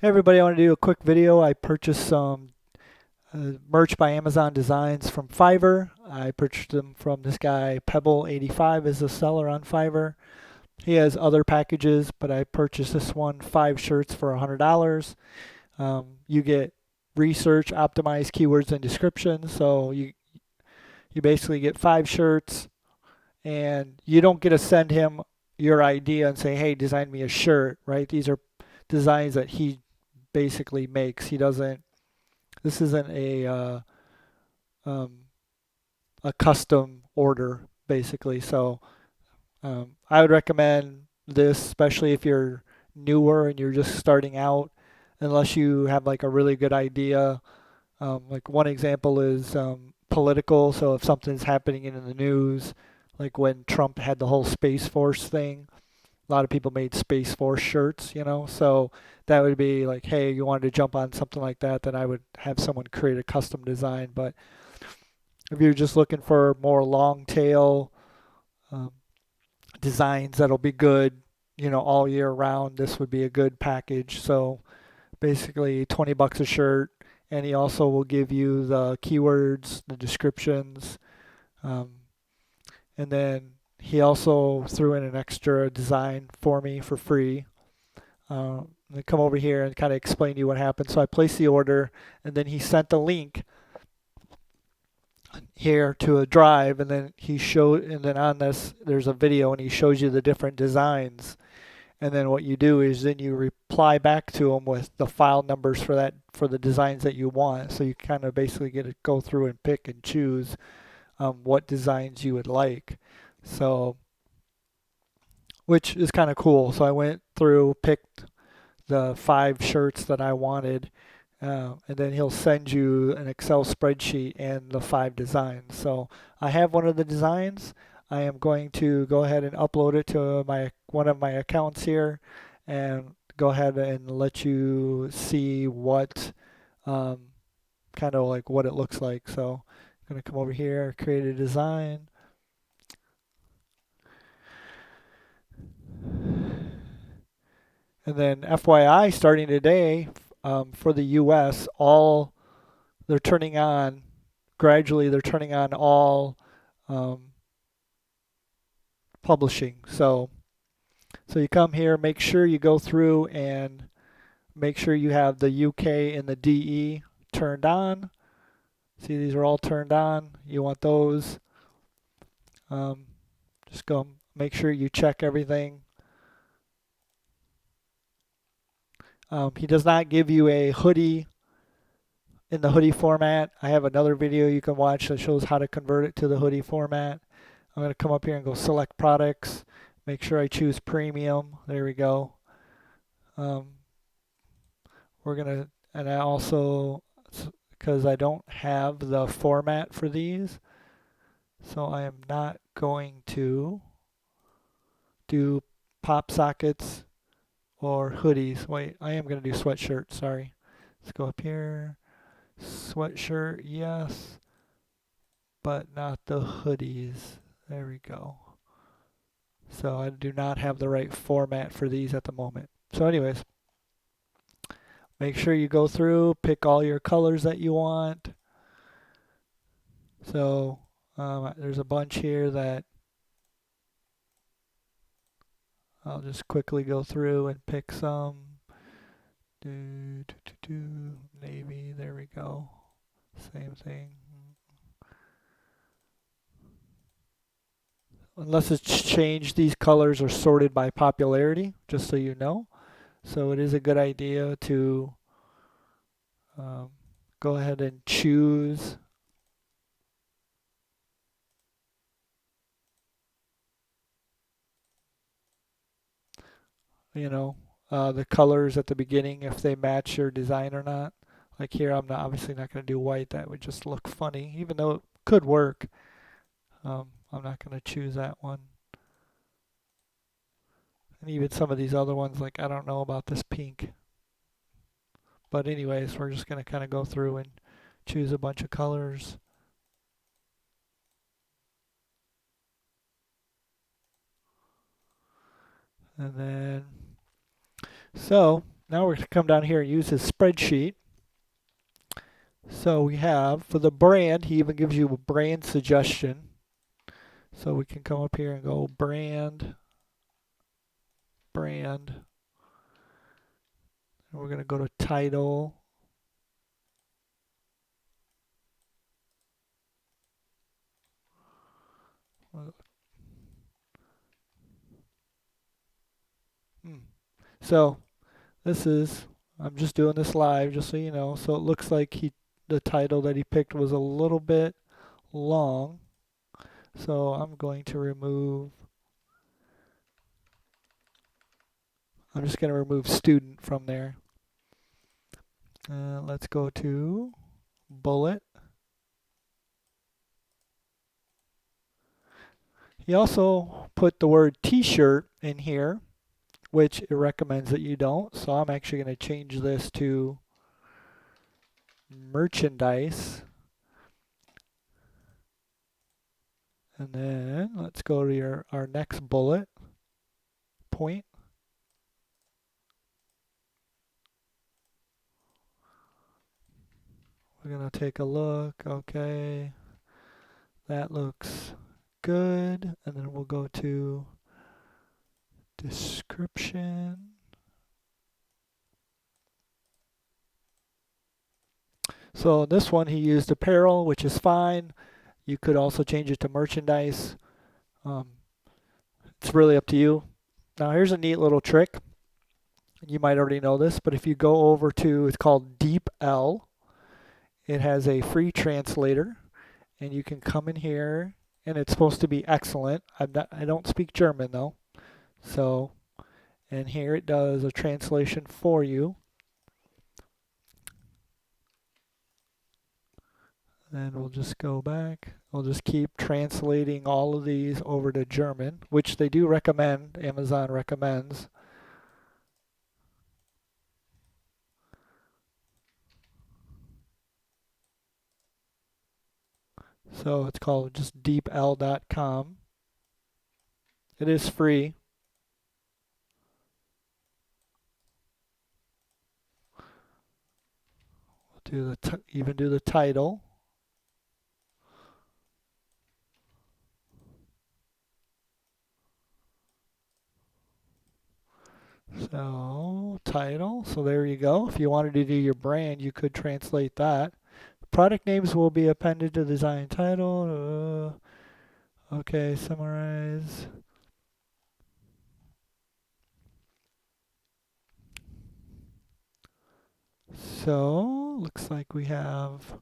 Hey everybody, I want to do a quick video. I purchased some merch by Amazon Designs from Fiverr. I purchased them from this guy, Pebble85 is the seller on Fiverr. He has other packages, but I purchased this one, 5 shirts for $100. You get research, optimized keywords and descriptions. So you basically get 5 shirts and you don't get to send him your idea and say, hey, design me a shirt, right? These are designs that he basically makes. He doesn't This isn't um, a custom order, basically. So I would recommend this, especially if you're newer and you're just starting out, unless you have like a really good idea. Like one example is political. So if something's happening in the news, like when Trump had the whole Space Force thing, a lot of people made Space Force shirts. So that would be like, hey, you wanted to jump on something like that, then I would have someone create a custom design. But if you're just looking for more long tail um, designs that'll be good, all year round, this would be a good package. So basically 20 bucks a shirt, and he also will give you the keywords, the descriptions, um, and then he also threw in an extra design for me for free. And come over here and kind of explain to you what happened. So I placed the order, and then he sent a link here to a drive, and then and then on this there's a video, and he shows you the different designs. And then what you do is then you reply back to him with the file numbers for the designs that you want. So you kind of basically get to go through and pick and choose what designs you would like. So which is kind of cool. So I went through, picked the 5 shirts that I wanted, and then he'll send you an Excel spreadsheet and the 5 designs. So I have one of the designs. I am going to go ahead and upload it to one of my accounts here, and go ahead and let you see what um, kind of like what it looks like. So I'm going to come over here, create a design. And then FYI, starting today, for the US, they're turning on gradually. They're turning on all um, publishing. So you come here, make sure you go through and make sure you have the UK and the DE turned on. See, these are all turned on. You want those. Um, just go make sure you check everything. He does not give you a hoodie in the hoodie format. I have another video you can watch that shows how to convert it to the hoodie format. I'm going to come up here and go select products. Make sure I choose premium. There we go. Um, we're going to, and I also, because I don't have the format for these, so I am not going to do pop sockets or hoodies. Wait, I am going to do sweatshirts. Sorry. Let's go up here. Sweatshirt, yes, but not the hoodies. There we go. So I do not have the right format for these at the moment. So anyways, make sure you go through, pick all your colors that you want. So there's a bunch here that I'll just quickly go through and pick some. Navy, there we go. Same thing. Unless it's changed, these colors are sorted by popularity, just so you know. So it is a good idea to um, go ahead and choose. You know, the colors at the beginning, if they match your design or not. Like here, I'm not obviously not going to do white. That would just look funny, even though it could work. I'm not going to choose that one. And even some of these other ones, like I don't know about this pink. But anyways, we're just going to kind of go through and choose a bunch of colors. And then, so now we're going to come down here and use his spreadsheet. So we have, for the brand, he even gives you a brand suggestion. So we can come up here and go brand. And we're going to go to title. So this is, I'm just doing this live just so you know. So it looks like the title that he picked was a little bit long. So I'm going to remove, I'm just going to remove student from there. Let's go to bullet. He also put the word t-shirt in here, which it recommends that you don't. So I'm actually going to change this to merchandise. And then let's go to our next bullet point. We're going to take a look. Okay. That looks good. And then we'll go to description. So this one he used apparel, which is fine. You could also change it to merchandise. It's really up to you. Now here's a neat little trick. You might already know this, but if you go over to, it's called DeepL. It has a free translator, and you can come in here, and it's supposed to be excellent. I don't speak German though, so, and here it does a translation for you. And we'll just go back. We'll just keep translating all of these over to German, which they do recommend. Amazon recommends. So it's called just deepl.com. It is free. We'll even do the title. So title. So there you go. If you wanted to do your brand, you could translate that. Product names will be appended to the design title. Okay, summarize. So looks like we have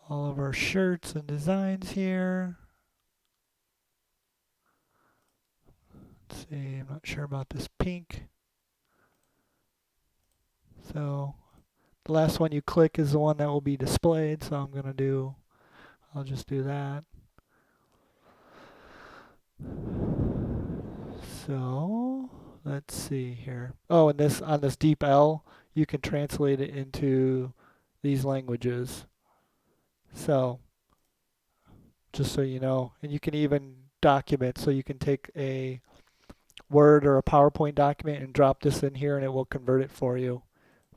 all of our shirts and designs here. Let's see, I'm not sure about this pink. So the last one you click is the one that will be displayed. So I'll just do that. So let's see here. Oh, and on this DeepL, you can translate it into these languages. So just so you know, and you can even document. So you can take a Word or a PowerPoint document and drop this in here, and it will convert it for you,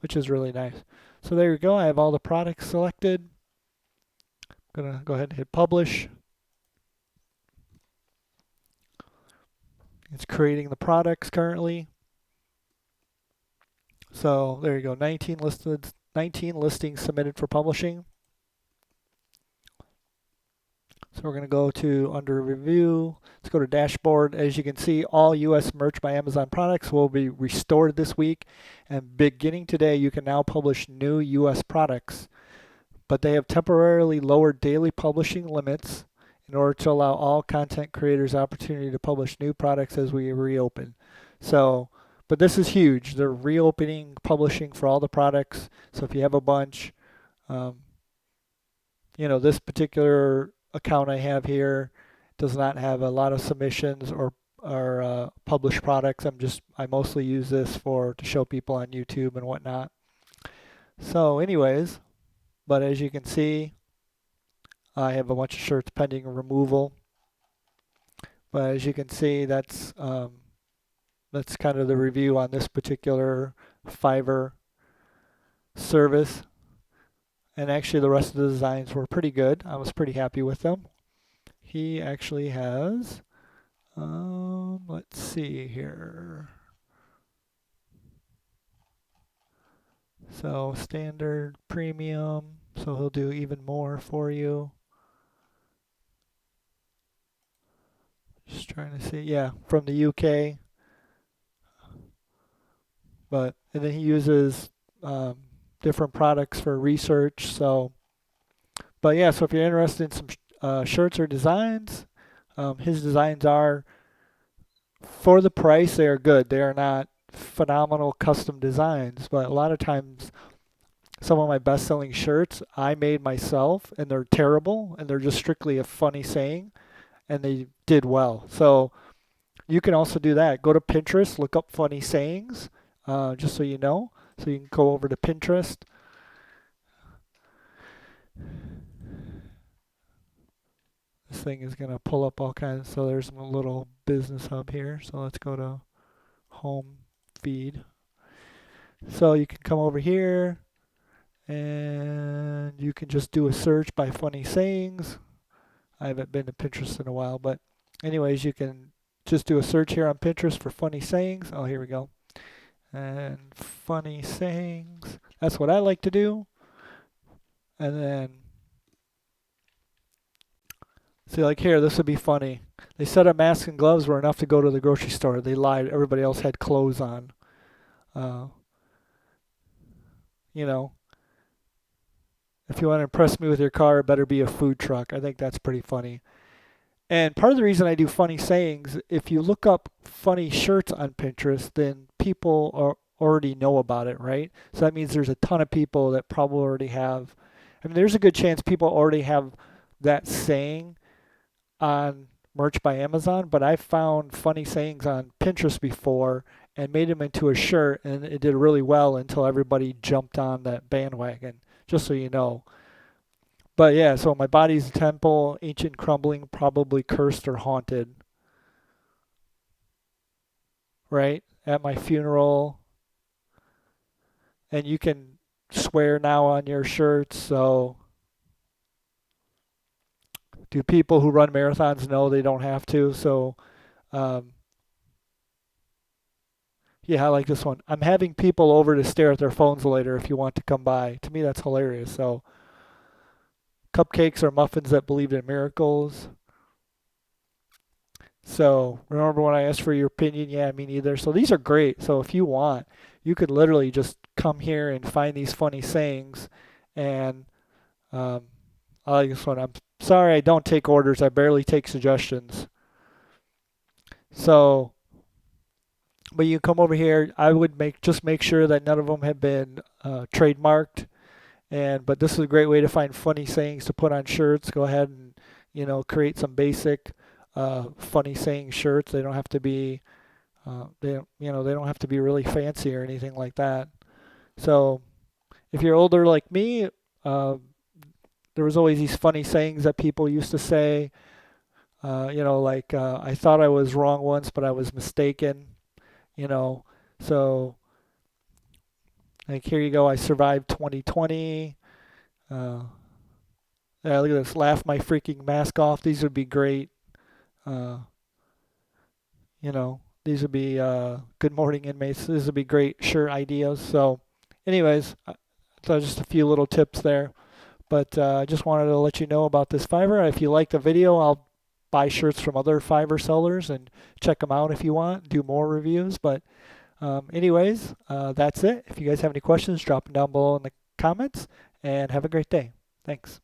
which is really nice. So there you go. I have all the products selected. I'm gonna go ahead and hit publish. It's creating the products currently. So there you go, 19 listings submitted for publishing. So we're going to go to under review. Let's go to dashboard. As you can see, all US Merch by Amazon products will be restored this week. And beginning today, you can now publish new US products. But they have temporarily lowered daily publishing limits in order to allow all content creators opportunity to publish new products as we reopen. So, but this is huge. They're reopening publishing for all the products. So if you have a bunch, this particular account I have here does not have a lot of submissions or published products. I mostly use this to show people on YouTube and whatnot. So anyways, but as you can see, I have a bunch of shirts pending removal. But as you can see, that's kind of the review on this particular Fiverr service. And actually, the rest of the designs were pretty good. I was pretty happy with them. He actually has, let's see here. So standard, premium. So he'll do even more for you. Just trying to see. Yeah, from the UK. And then he uses different products for research. But yeah, so if you're interested in some shirts or designs, his designs are, for the price, they are good. They are not phenomenal custom designs, but a lot of times some of my best-selling shirts I made myself, and they're terrible, and they're just strictly a funny saying, and they did well. So you can also do that. Go to Pinterest, look up funny sayings, just so you know. So you can go over to Pinterest. This thing is going to pull up all kinds. So there's a little business hub here. So let's go to home feed. So you can come over here and you can just do a search by funny sayings. I haven't been to Pinterest in a while, but anyways, you can just do a search here on Pinterest for funny sayings. Oh, here we go. And funny sayings. That's what I like to do. And then, see, like here, this would be funny. They said our masks and gloves were enough to go to the grocery store. They lied. Everybody else had clothes on. Uh, you know, if you want to impress me with your car, it better be a food truck. I think that's pretty funny. And part of the reason I do funny sayings, if you look up funny shirts on Pinterest, then already know about it, right? So that means there's a ton of people that probably already have. I mean, there's a good chance people already have that saying on merch by Amazon, but I found funny sayings on Pinterest before and made them into a shirt, and it did really well until everybody jumped on that bandwagon, just so you know. But yeah, so my body's a temple, ancient crumbling, probably cursed or haunted. Right? At my funeral. And you can swear now on your shirts, so do people who run marathons know they don't have to? So um, yeah, I like this one. I'm having people over to stare at their phones later if you want to come by. To me, that's hilarious. So cupcakes are muffins that believed in miracles. So remember when I asked for your opinion? Yeah, me neither. So these are great. So if you want, you could literally just come here and find these funny sayings. And um, I like this one. I'm sorry I don't take orders. I barely take suggestions. So, but you come over here. I would make sure that none of them have been trademarked. But this is a great way to find funny sayings to put on shirts. Go ahead and create some basic funny saying shirts. They don't have to be they don't have to be really fancy or anything like that. So if you're older like me, there was always these funny sayings that people used to say. Like I thought I was wrong once, but I was mistaken. You know, so like here you go. I survived 2020. Yeah, look at this. Laugh my freaking mask off. These would be great. Uh, these would be good morning inmates. These would be great shirt ideas. So, anyways, so just a few little tips there. But I just wanted to let you know about this Fiverr. If you like the video, I'll buy shirts from other Fiverr sellers and check them out if you want. Do more reviews. But anyways, that's it. If you guys have any questions, drop them down below in the comments. And have a great day. Thanks.